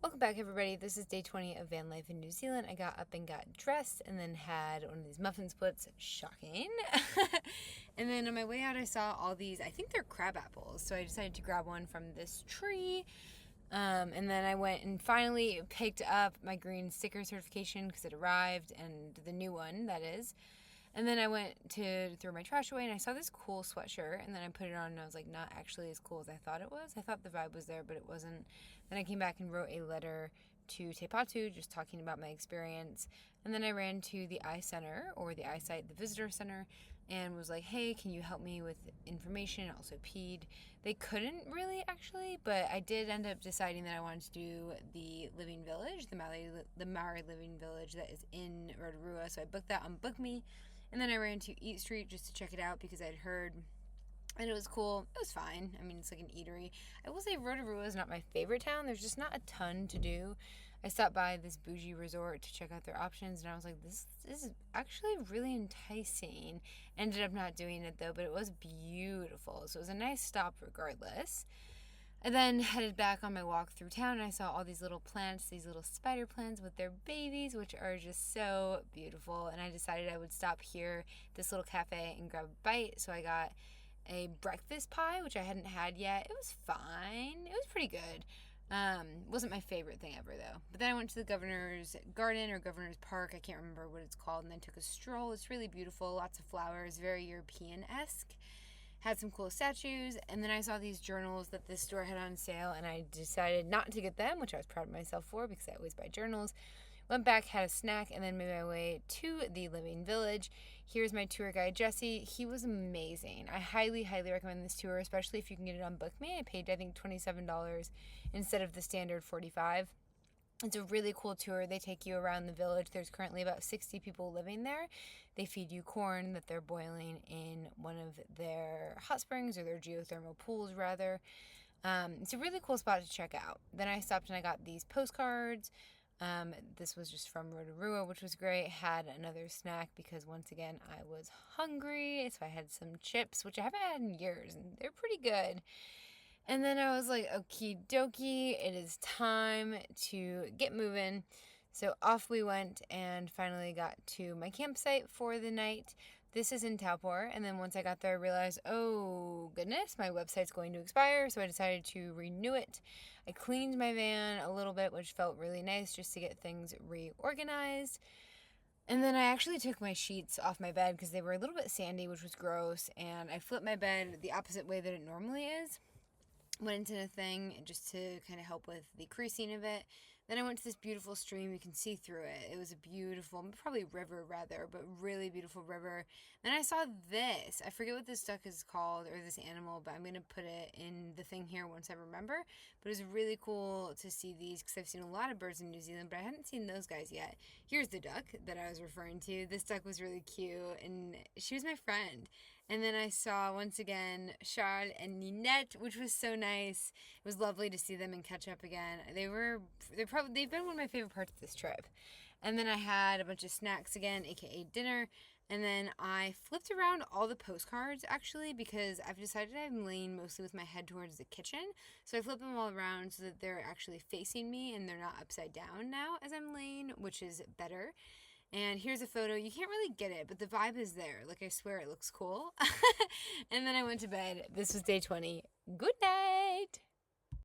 Welcome back, everybody. This is day 20 of van life in New Zealand. I got up and got dressed and then had one of these muffin splits. Shocking. And then on my way out, I saw all these, I think they're crab apples. So I decided to grab one from this tree. And then I went and finally picked up my green sticker certification because it arrived, and the new one, that is. And then I went to throw my trash away and I saw this cool sweatshirt, and then I put it on and I was like, not actually as cool as I thought it was. I thought the vibe was there, but it wasn't. Then I came back and wrote a letter to Teipatu just talking about my experience. And then I ran to the eye center, or the eyesight, the visitor center, and was like, hey, can you help me with information? Also peed. They couldn't really, actually, but I did end up deciding that I wanted to do the living village, the Maori living village that is in Rotorua. So I booked that on Book Me. And then I ran to Eat Street just to check it out because I'd heard and it was cool. It was fine. I mean, it's like an eatery. I will say Rotorua is not my favorite town. There's just not a ton to do. I stopped by this bougie resort to check out their options, and I was like, this is actually really enticing. Ended up not doing it, though, but it was beautiful. So it was a nice stop regardless. I then headed back on my walk through town, and I saw all these little plants, these little spider plants with their babies, which are just so beautiful. And I decided I would stop here, this little cafe, and grab a bite. So I got a breakfast pie, which I hadn't had yet. It was fine. It was pretty good. Wasn't my favorite thing ever, though. But then I went to the Governor's Garden or Governor's Park. I can't remember what it's called. And then took a stroll. It's really beautiful. Lots of flowers. Very European-esque. Had some cool statues, and then I saw these journals that this store had on sale, and I decided not to get them, which I was proud of myself for because I always buy journals. Went back, had a snack, and then made my way to the Living Village. Here's my tour guide, Jesse. He was amazing. I highly, highly recommend this tour, especially if you can get it on Book Me. I paid, I think, $27 instead of the standard $45. It's a really cool tour. They take you around the village. There's currently about 60 people living there. They feed you corn that they're boiling in one of their hot springs, or their geothermal pools, rather. It's a really cool spot to check out. Then I stopped and I got these postcards. This was just from Rotorua, which was great. Had another snack because, once again, I was hungry. So I had some chips, which I haven't had in years, and they're pretty good. And then I was like, okie dokie, it is time to get moving. So off we went and finally got to my campsite for the night. This is in Taupo. And then once I got there, I realized, oh goodness, my website's going to expire. So I decided to renew it. I cleaned my van a little bit, which felt really nice just to get things reorganized. And then I actually took my sheets off my bed because they were a little bit sandy, which was gross. And I flipped my bed the opposite way that it normally is. Went into the thing just to kind of help with the creasing of it. Then I went to this beautiful stream. You can see through it. It was a beautiful, probably river rather, but really beautiful river. Then I saw this. I forget what this duck is called, or this animal, but I'm going to put it in the thing here once I remember. But it was really cool to see these because I've seen a lot of birds in New Zealand, but I hadn't seen those guys yet. Here's the duck that I was referring to. This duck was really cute, and she was my friend. And then I saw, once again, Charles and Ninette, which was so nice. It was lovely to see them and catch up again. They've been one of my favorite parts of this trip. And then I had a bunch of snacks again, aka dinner. And then I flipped around all the postcards, actually, because I've decided I'm laying mostly with my head towards the kitchen. So I flip them all around so that they're actually facing me and they're not upside down now as I'm laying, which is better. And here's a photo. You can't really get it, but the vibe is there. Like, I swear it looks cool. And then I went to bed. This was day 20. Good night.